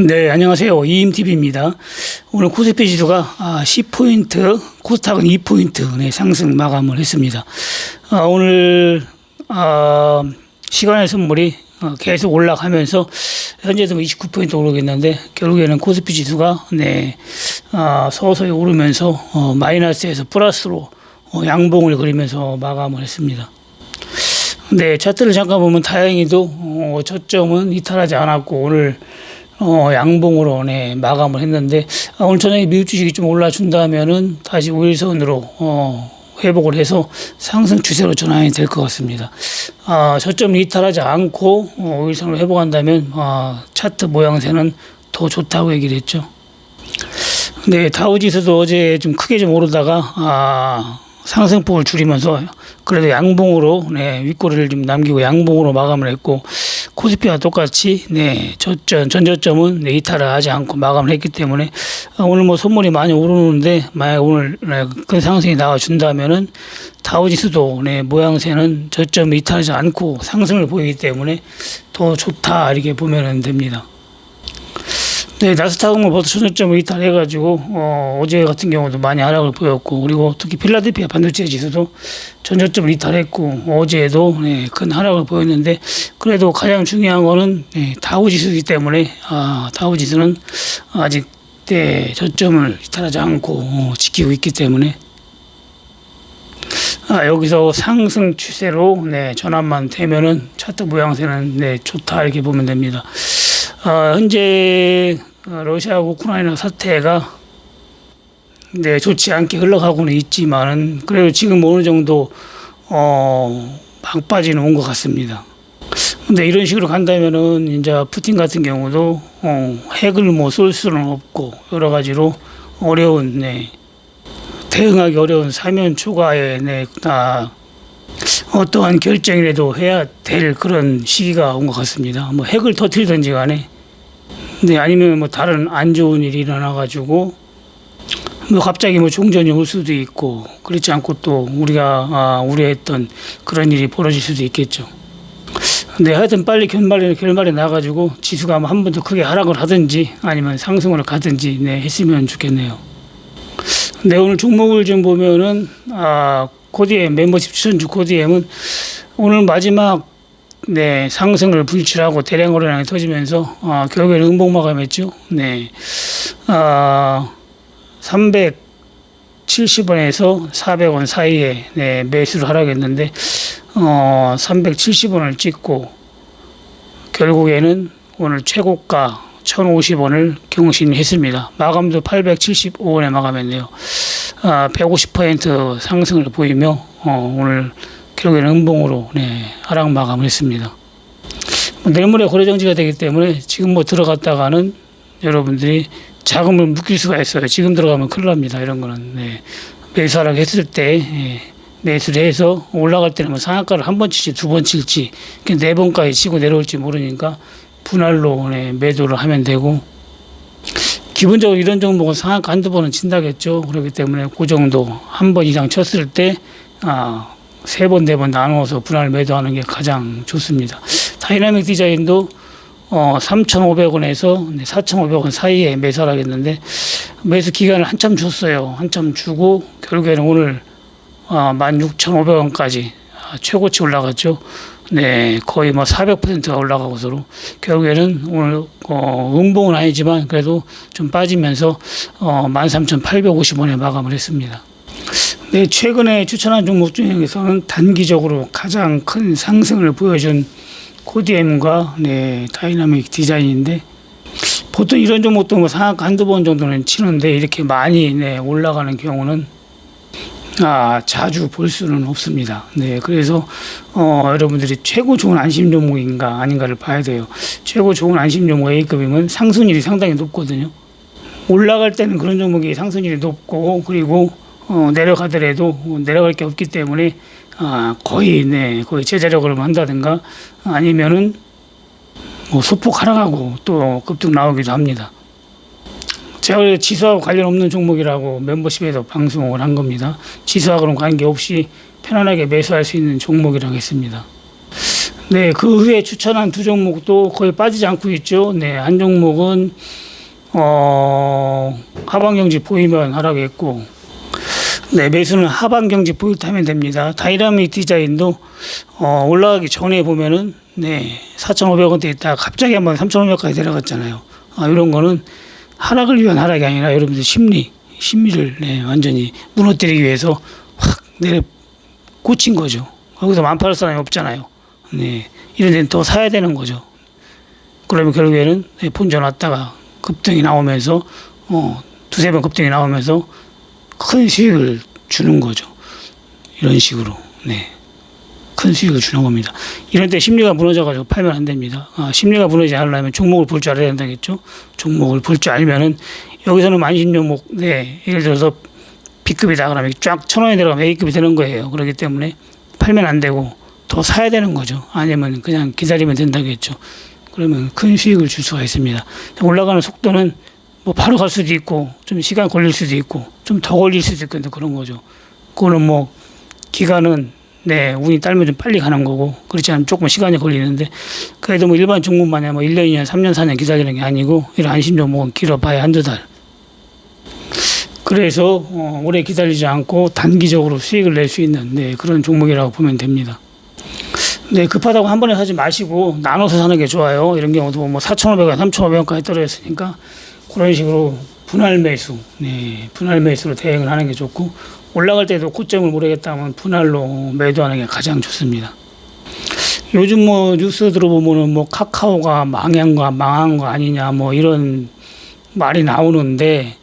네, 안녕하세요. 이임TV입니다. 오늘 코스피 지수가 10포인트, 코스닥은 2포인트 상승 마감을 했습니다. 오늘 시간의 선물이 계속 올라가면서 현재도 29포인트 오르겠는데 결국에는 코스피 지수가 서서히 오르면서 마이너스에서 플러스로 양봉을 그리면서 마감을 했습니다. 네, 차트를 잠깐 보면 다행히도 저점은 이탈하지 않았고 오늘 양봉으로 마감을 했는데 오늘 저녁에 미국 주식이 좀 올라준다면은 다시 5일선으로 회복을 해서 상승 추세로 전환이 될 것 같습니다. 저점을 이탈하지 않고 5일선으로 회복한다면 차트 모양새는 더 좋다고 얘기를 했죠. 네, 다우지수도 어제 좀 크게 좀 오르다가 상승폭을 줄이면서 그래도 양봉으로 윗꼬리를 좀 남기고 양봉으로 마감을 했고 코스피와 똑같이 전저점은 이탈을 하지 않고 마감을 했기 때문에 오늘 뭐 선물이 많이 오르는데 만약 오늘 큰 상승이 나와준다면은 다우지수도 모양새는 저점을 이탈하지 않고 상승을 보이기 때문에 더 좋다 이렇게 보면 됩니다. 네, 나스닥은 벌써 전저점을 이탈해가지고 어제 같은 경우도 많이 하락을 보였고 그리고 특히 필라델피아 반도체 지수도 전저점을 이탈했고 어제도 큰 하락을 보였는데 그래도 가장 중요한 거는 다우지수이기 때문에 다우지수는 아직 저점을 이탈하지 않고 지키고 있기 때문에 여기서 상승 추세로 전환만 되면은 차트 모양새는 좋다 이렇게 보면 됩니다. 현재 러시아하고 우크라이나 사태가 좋지 않게 흘러가고는 있지만은 그래도 지금 어느 정도 막바지는 온 것 같습니다. 근데 이런 식으로 간다면은 이제 푸틴 같은 경우도 핵을 뭐 쏠 수는 없고 여러 가지로 어려운 대응하기 어려운 사면 초과에 어떠한 결정이라도 해야 될 그런 시기가 온 것 같습니다. 뭐 핵을 터뜨리든지 간에 아니면 뭐 다른 안 좋은 일이 일어나가지고 뭐 갑자기 뭐 종전이 올 수도 있고 그렇지 않고 또 우리가 우려했던 그런 일이 벌어질 수도 있겠죠. 근데 하여튼 빨리 결말이 나가지고 지수가 한 번 더 크게 하락을 하든지 아니면 상승으로 가든지 했으면 좋겠네요. 오늘 종목을 좀 보면은 코디엠 멤버십 추천주 코디엠은 오늘 마지막 상승을 불출하고 대량 거래량이 터지면서 결국에는 음봉 마감했죠. 370원에서 400원 사이에 매수를 하락했는데 370원을 찍고 결국에는 오늘 최고가 1050원을 경신했습니다. 마감도 875원에 마감했네요. 150% 상승을 보이며 오늘 결국에는 음봉으로 하락 마감을 했습니다. 내일 모레 거래 정지가 되기 때문에 지금 뭐 들어갔다가는 여러분들이 자금을 묶일 수가 있어요. 지금 들어가면 큰일 납니다. 이런 거는 매수 하락했을 때 매수를 해서 올라갈 때는 뭐 상한가를 한 번 칠지 두 번 칠지 4번까지 치고 내려올지 모르니까 분할로 매도를 하면 되고 기본적으로 이런 종목은 상한가 한두 번은 친다겠죠. 그렇기 때문에 그 정도 한 번 이상 쳤을 때 3번, 4번 나누어서 분할 매도하는 게 가장 좋습니다. 다이나믹 디자인도 3,500원에서 4,500원 사이에 매수를 하겠는데 매수 기간을 한참 줬어요. 한참 주고 결국에는 오늘 16,500원까지 최고치 올라갔죠. 거의 뭐 400%가 올라가고서로 결국에는 오늘 음봉은 아니지만 그래도 좀 빠지면서 13,850원에 마감을 했습니다. 최근에 추천한 종목 중에서는 단기적으로 가장 큰 상승을 보여준 코디엠과 다이나믹 디자인인데 보통 이런 종목도 뭐 상한가 한두 번 정도는 치는데 이렇게 많이 올라가는 경우는 자주 볼 수는 없습니다. 그래서 여러분들이 최고 좋은 안심 종목인가 아닌가를 봐야 돼요. 최고 좋은 안심 종목 A급이면 상승률이 상당히 높거든요. 올라갈 때는 그런 종목이 상승률이 높고 그리고 내려가더라도 내려갈 게 없기 때문에 거의 제자력을 한다든가 아니면은 뭐 소폭 하락하고 또 급등 나오기도 합니다. 제가 지수하고 관련 없는 종목이라고 멤버십에서 방송을 한 겁니다. 지수하고는 관계없이 편안하게 매수할 수 있는 종목이라고 했습니다. 네, 그 후에 추천한 두 종목도 거의 빠지지 않고 있죠. 네, 한 종목은 하방 경직 보이면 하락했고, 네, 매수는 하방 경직 보일 때 하면 됩니다. 다이나믹 디자인도 올라가기 전에 보면은 네, 4,500원대 있다가 갑자기 한번 3,500원까지 내려갔잖아요. 이런 거는 하락을 위한 하락이 아니라 여러분들 심리를 네, 완전히 무너뜨리기 위해서 확 내려 꽂힌 거죠. 거기서 안 팔 사람이 없잖아요. 네, 이런 데는 더 사야 되는 거죠. 그러면 결국에는 네, 본전 왔다가 급등이 나오면서 두세 번 급등이 나오면서 큰 수익을 주는 거죠. 이런 식으로 네, 큰 수익을 주는 겁니다. 이런 때 심리가 무너져가지고 팔면 안 됩니다. 심리가 무너지지 않으려면 종목을 볼 줄 알아야 된다겠죠. 종목을 볼 줄 알면은 여기서는 만신 종목 네, 예를 들어서 B급이다 그러면 쫙 1,000원에 들어가면 A급이 되는 거예요. 그렇기 때문에 팔면 안 되고 더 사야 되는 거죠. 아니면 그냥 기다리면 된다겠죠. 그러면 큰 수익을 줄 수가 있습니다. 올라가는 속도는 뭐 바로 갈 수도 있고 좀 시간 걸릴 수도 있고 좀 더 걸릴 수도 있고 그런 거죠. 그거는 뭐 기간은 네, 운이 딸면 좀 빨리 가는 거고 그렇지 않으면 조금 시간이 걸리는데 그래도 뭐 일반 종목 마냥 뭐 1년, 2년, 3년, 4년 기다리는 게 아니고 이런 안심 종목은 길어봐야 한두 달. 그래서 오래 기다리지 않고 단기적으로 수익을 낼 수 있는 네, 그런 종목이라고 보면 됩니다. 네, 급하다고 한 번에 사지 마시고 나눠서 사는 게 좋아요. 이런 경우도 뭐 4,500원, 3,500원까지 떨어졌으니까 그런 식으로 분할 매수, 네, 분할 매수로 대응을 하는 게 좋고 올라갈 때도 고점을 모르겠다면 분할로 매도하는 게 가장 좋습니다. 요즘 뭐 뉴스 들어보면은 뭐 카카오가 망한 거 아니냐 뭐 이런 말이 나오는데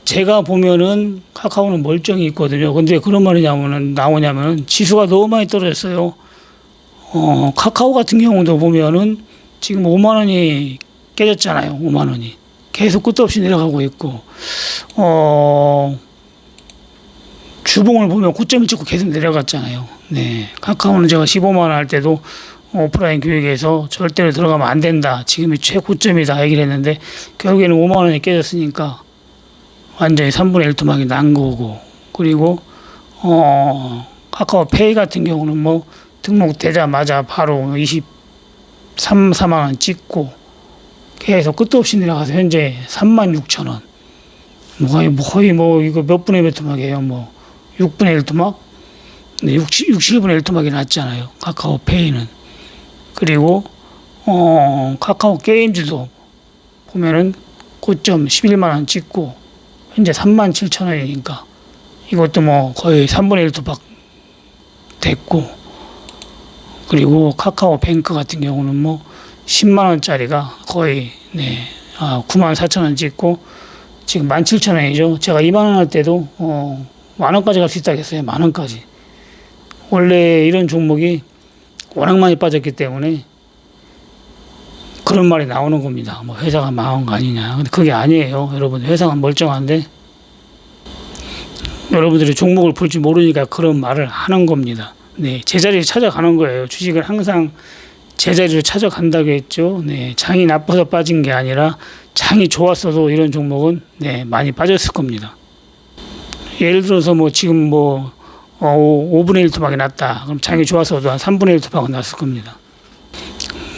제가 보면은 카카오는 멀쩡히 있거든요. 근데 그런 말이 나오냐면은 지수가 너무 많이 떨어졌어요. 카카오 같은 경우도 보면은 지금 5만 원이 깨졌잖아요. 5만 원이. 계속 끝도 없이 내려가고 있고, 주봉을 보면 고점을 찍고 계속 내려갔잖아요. 네. 카카오는 제가 15만 원 할 때도 오프라인 교육에서 절대로 들어가면 안 된다. 지금이 최고점이다. 얘기를 했는데, 결국에는 5만 원이 깨졌으니까 완전히 3분의 1 토막이 난 거고, 그리고, 카카오 페이 같은 경우는 뭐 등록되자마자 바로 23, 4만 원 찍고, 계속 끝도 없이 내려가서 현재 36,000원. 거의 뭐 이거 몇 분의 몇 토막이에요. 뭐 6분의 1 토막? 네, 7분의 1 토막이 났잖아요. 카카오 페이는. 그리고 카카오 게임즈도 보면은 고점 11만 원 찍고 현재 37,000원이니까 이것도 뭐 거의 3분의 1 토막 됐고, 그리고 카카오 뱅크 같은 경우는 뭐 10만 원짜리가 거의 94,000원 찍고 지금 17,000원이죠. 제가 2만 원 할 때도 만 원까지 갈 수 있다고 했어요. 만 원까지. 원래 이런 종목이 워낙 많이 빠졌기 때문에 그런 말이 나오는 겁니다. 뭐 회사가 망한 거 아니냐. 근데 그게 아니에요. 여러분, 회사가 멀쩡한데 여러분들이 종목을 볼지 모르니까 그런 말을 하는 겁니다. 네, 제자리를 찾아가는 거예요. 주식을 항상 제자리를 찾아간다고 했죠. 네, 장이 나빠서 빠진 게 아니라 장이 좋았어도 이런 종목은 많이 빠졌을 겁니다. 예를 들어서 뭐 지금 뭐 5분의 1 토막이 났다. 그럼 장이 좋았어도 한 3분의 1 토막은 났을 겁니다.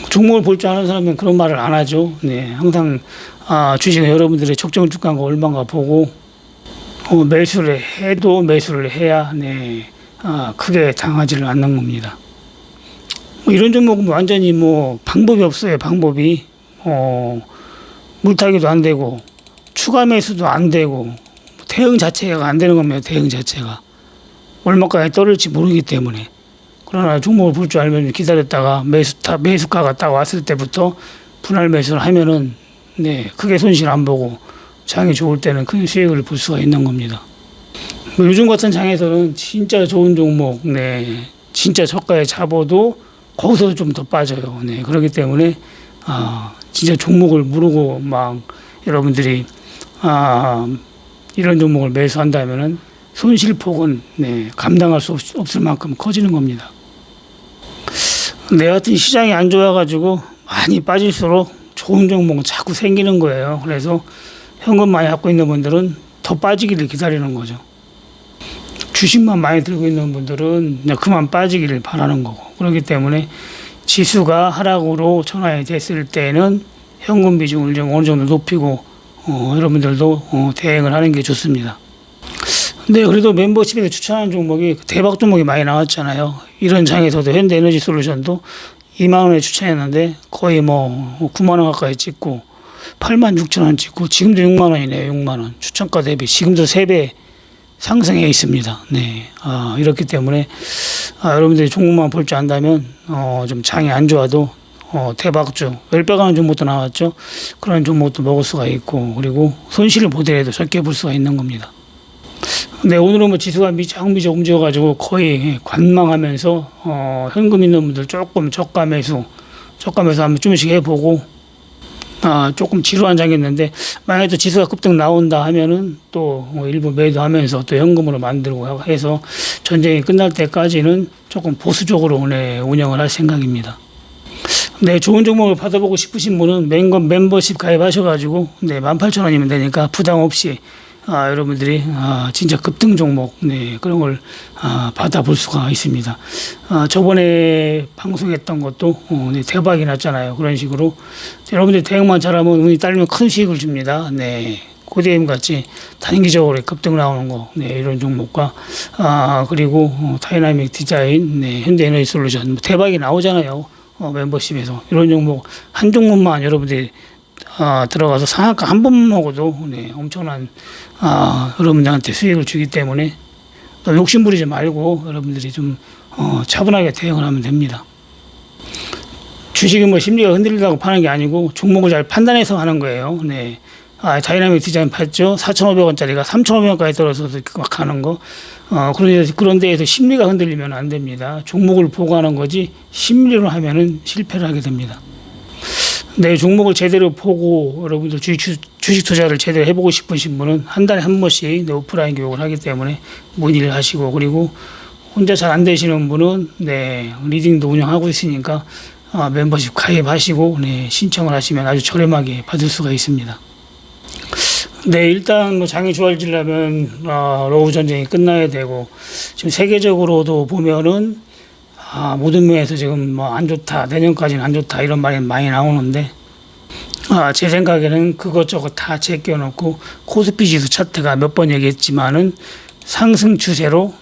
종목을 볼 줄 아는 사람은 그런 말을 안 하죠. 네, 항상 주식은 여러분들의 적정 주가가 얼마인가 보고 매수를 해도 매수를 해야 크게 당하지를 않는 겁니다. 이런 종목은 완전히 뭐 방법이 없어요. 방법이 물타기도 안 되고 추가 매수도 안 되고 대응 자체가 안 되는 겁니다. 대응 자체가 얼마까지 떨어질지 모르기 때문에. 그러나 종목을 볼 줄 알면 기다렸다가 매수가가 딱 왔을 때부터 분할 매수를 하면은 크게 손실 안 보고 장이 좋을 때는 큰 수익을 볼 수가 있는 겁니다. 요즘 같은 장에서는 진짜 좋은 종목, 진짜 저가에 잡아도 거기서도 좀 더 빠져요. 그렇기 때문에 진짜 종목을 모르고 막 여러분들이 이런 종목을 매수한다면은 손실폭은 감당할 수 없을 만큼 커지는 겁니다. 하여튼 시장이 안 좋아가지고 많이 빠질수록 좋은 종목은 자꾸 생기는 거예요. 그래서 현금 많이 갖고 있는 분들은 더 빠지기를 기다리는 거죠. 주식만 많이 들고 있는 분들은 그냥 그만 빠지기를 바라는 거고, 그렇기 때문에 지수가 하락으로 전환이 됐을 때는 현금 비중을 좀 어느 정도 높이고 여러분들도 대응을 하는 게 좋습니다. 네, 그래도 멤버십에서 추천하는 종목이 대박 종목이 많이 나왔잖아요. 이런 장에서도 현대에너지솔루션도 2만 원에 추천했는데 거의 뭐 9만 원 가까이 찍고 8만 6천 원 찍고 지금도 6만 원이네요. 6만 원. 추천가 대비 지금도 3배 상승해 있습니다. 네. 이렇기 때문에 여러분들이 종목만 볼 줄 안다면 좀 장이 안 좋아도 대박주 10배 가는 종목도 나왔죠. 그런 종목도 먹을 수가 있고, 그리고 손실을 보더라도 적게 볼 수가 있는 겁니다. 네, 오늘은 뭐 지수가 미적미적 움직여가지고 거의 관망하면서 현금 있는 분들 조금 저가 매수 한번 좀씩 해보고 조금 지루한 장이었는데, 만약에 또 지수가 급등 나온다 하면은 또 일부 매도하면서 또 현금으로 만들고 해서 전쟁이 끝날 때까지는 조금 보수적으로 운영을 할 생각입니다. 네, 좋은 종목을 받아보고 싶으신 분은 멤버십 가입하셔가지고 18,000원이면 되니까 부담 없이 여러분들이 진짜 급등 종목 그런 걸 받아볼 수가 있습니다. 저번에 방송했던 것도 대박이 났잖아요. 그런 식으로 여러분들이 대응만 잘하면 운이 따르면 큰 수익을 줍니다. 네, 고대임 같이 단기적으로 급등 나오는 거 이런 종목과 그리고 다이나믹 디자인, 현대에너지솔루션 대박이 나오잖아요. 멤버십에서 이런 종목 한 종목만 여러분들이 들어가서 상한가 한 번 먹어도 엄청난 여러분들한테 수익을 주기 때문에 또 욕심 부리지 말고 여러분들이 좀 차분하게 대응을 하면 됩니다. 주식이 뭐 심리가 흔들리다고 파는 게 아니고 종목을 잘 판단해서 하는 거예요. 네. 다이나믹 디자인 봤죠? 4,500원짜리가 3,500원까지 떨어져서 막 하는 거. 그런 데에서 심리가 흔들리면 안 됩니다. 종목을 보고 하는 거지 심리로 하면은 실패를 하게 됩니다. 네, 종목을 제대로 보고 여러분들 주식 투자를 제대로 해보고 싶으신 분은 한 달에 한 번씩 오프라인 교육을 하기 때문에 문의를 하시고, 그리고 혼자 잘 안 되시는 분은 리딩도 운영하고 있으니까 멤버십 가입하시고 신청을 하시면 아주 저렴하게 받을 수가 있습니다. 네, 일단 뭐 장이 좋아지려면 러우 전쟁이 끝나야 되고, 지금 세계적으로도 보면은 모든 면에서 지금 뭐 안 좋다, 내년까지는 안 좋다 이런 말이 많이 나오는데, 제 생각에는 그것저것 다 제껴놓고 코스피 지수 차트가 몇 번 얘기했지만은 상승 추세로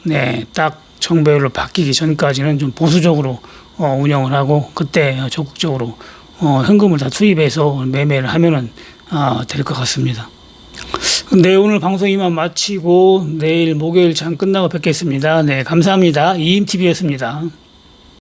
딱 정배열로 바뀌기 전까지는 좀 보수적으로 운영을 하고, 그때 적극적으로 현금을 다 투입해서 매매를 하면은 될 것 같습니다. 네, 오늘 방송 이만 마치고 내일 목요일 장 끝나고 뵙겠습니다. 네, 감사합니다. 이임TV였습니다.